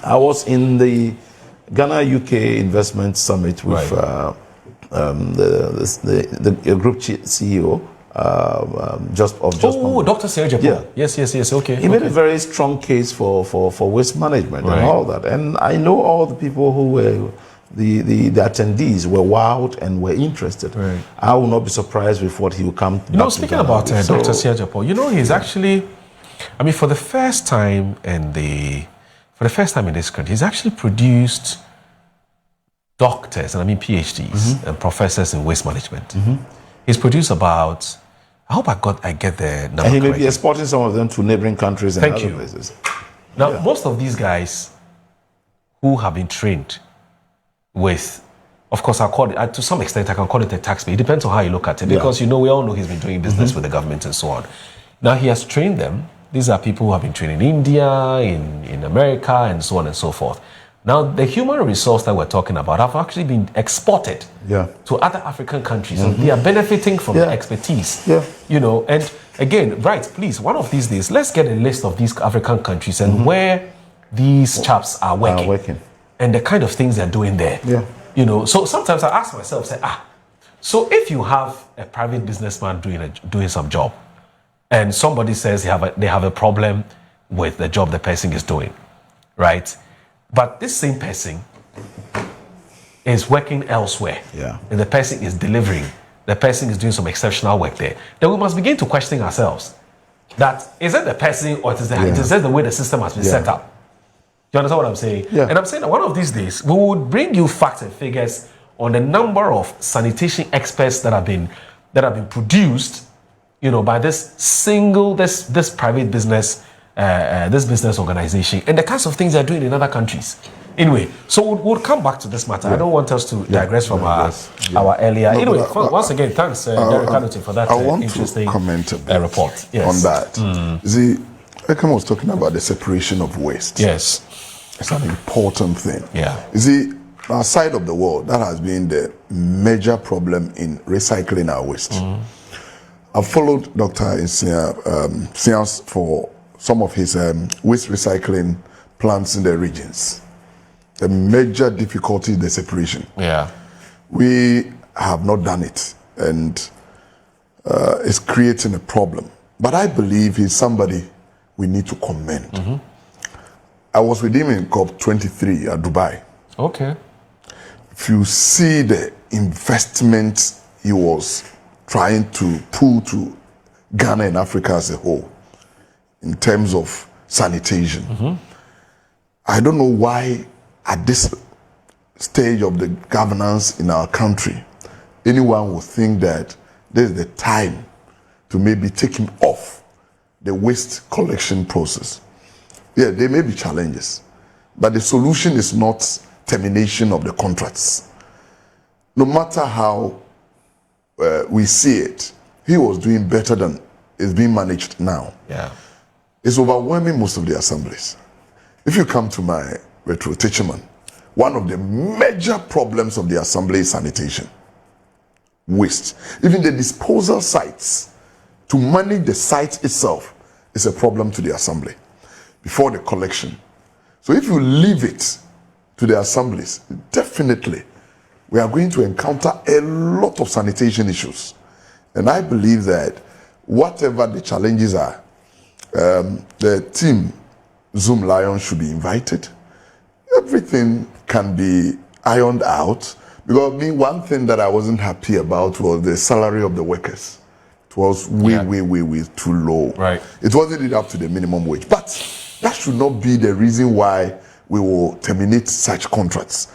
I was in the Ghana UK Investment Summit with the group CEO just Dr. Serge. Yeah. Yes. Okay. He made a very strong case for waste management and all that. And I know all the people who were the attendees were wowed and were interested. Right. I will not be surprised with what he will come. Speaking about Dr. Serge, he's actually, for the first time in this country, he's actually produced doctors, and PhDs and professors in waste management. He's produced about, I hope I get the number. And he may correctly. be exporting some of them to neighboring countries and other places. Now, most of these guys who have been trained with, of course, I'll call it, to some extent, I can call it a tax pay. It depends on how you look at it, because we all know he's been doing business with the government and so on. Now, he has trained them. These are people who have been trained in India, in America, and so on and so forth. Now, the human resource that we're talking about have actually been exported to other African countries, and they are benefiting from the expertise. And again, please, one of these days, let's get a list of these African countries and where these chaps are working, and the kind of things they're doing there. So sometimes I ask myself, so if you have a private businessman doing some job, and somebody says they have a problem with the job the person is doing, right? But this same person is working elsewhere, and the person is delivering, the person is doing some exceptional work there, then we must begin to question ourselves that is it the person or is it the way the system has been set up? Do you understand what I'm saying? And I'm saying that one of these days we would bring you facts and figures on the number of sanitation experts that have been produced, by this private business, this business organization, and the kinds of things they're doing in other countries. Anyway, so we'll come back to this matter. I don't want us to digress from our earlier. Once again, thanks, Derek Anutin, for that interesting comment report on that. See, Ekam was talking about the separation of waste. Yes. It's an important thing. Yeah. You see, our side of the world, that has been the major problem in recycling our waste. I've followed Dr. Sians for some of his waste recycling plants in the regions. The major difficulty is the separation. We have not done it, and it's creating a problem. But I believe he's somebody we need to commend. I was with him in COP23 at Dubai. Okay. If you see the investment he was trying to pull to Ghana and Africa as a whole, in terms of sanitation. I don't know why at this stage of the governance in our country, anyone would think that this is the time to maybe take him off the waste collection process. Yeah, there may be challenges, but the solution is not termination of the contracts. No matter how we see it, he was doing better than it's being managed now. It's overwhelming most of the assemblies. If you come to my retro teachman, one of the major problems of the assembly is sanitation. Waste. Even the disposal sites, to manage the site itself is a problem to the assembly before the collection. So if you leave it to the assemblies, definitely we are going to encounter a lot of sanitation issues. And I believe that whatever the challenges are, the team Zoomlion should be invited. Everything can be ironed out. Because one thing that I wasn't happy about was the salary of the workers. It was way too low. It wasn't up to the minimum wage. But that should not be the reason why we will terminate such contracts.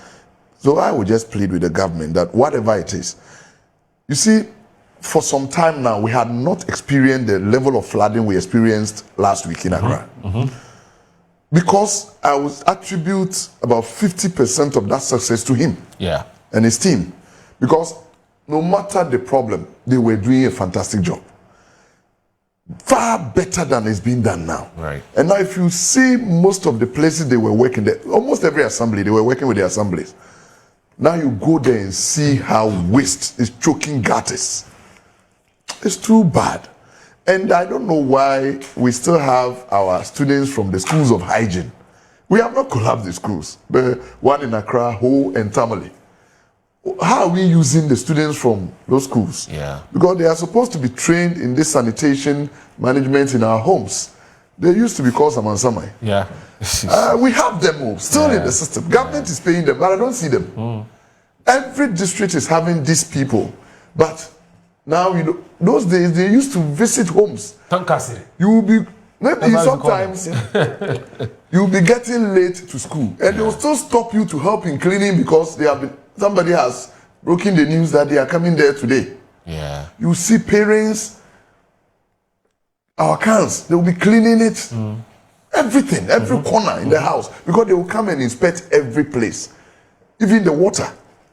So I would just plead with the government that whatever it is, you see, for some time now, we had not experienced the level of flooding we experienced last week in Accra. Because I would attribute about 50% of that success to him and his team. Because no matter the problem, they were doing a fantastic job. Far better than it's been done now. And now if you see most of the places they were working there, almost every assembly, they were working with the assemblies. Now you go there and see how waste is choking gutters. It's too bad. And I don't know why we still have our students from the schools of hygiene We have not collapsed the schools. The one in Accra, Ho and Tamale. How are we using the students from those schools? Yeah. Because they are supposed to be trained in this sanitation management in our homes. They used to be called Samansamai. Yeah. We have them all still in the system. Government is paying them, but I don't see them. Every district is having these people, but now you know those days they used to visit homes. You will be maybe sometimes you will be getting late to school, and they will still stop you to help in cleaning because they have been, somebody has broken the news that they are coming there today. Yeah. You see parents, our cans, they will be cleaning it. Everything, every corner in the house, because they will come and inspect every place. Even the water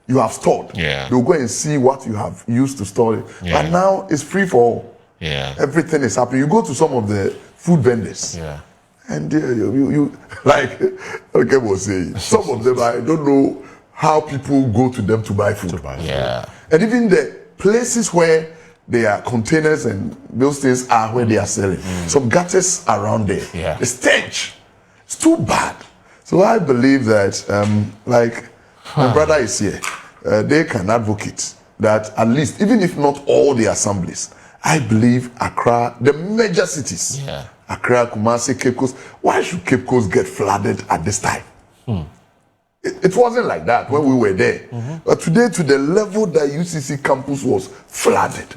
you have stored. Yeah. They'll go and see what you have used to store it. Yeah. But now it's free for all. Yeah. Everything is happening. You go to some of the food vendors. Yeah. And you like okay, was saying, some of them I don't know how people go to them to buy food. Yeah. And even the places where their containers and those things are where they are selling. Some gutters around there. Yeah. The stench. It's too bad. So I believe that, like my brother is here, they can advocate that at least, even if not all the assemblies, I believe Accra, the major cities, Accra, Kumasi, Cape Coast, why should Cape Coast get flooded at this time? It wasn't like that when we were there. But today, to the level that UCC campus was flooded,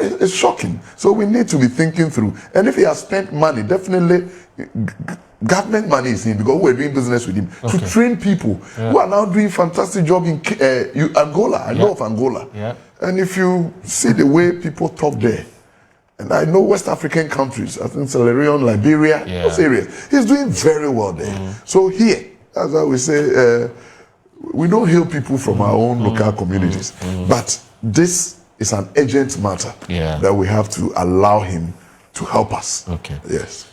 it's shocking. So we need to be thinking through. And if he has spent money, definitely government money is in, because we're doing business with him to train people who are now doing fantastic job in Angola. I know of Angola. And if you see the way people talk there, and I know West African countries, I think Sierra Leone, Liberia, those areas, he's doing very well there. So here, as I would say, we don't heal people from our own local communities. But this is an urgent matter that we have to allow him to help us. Okay. Yes.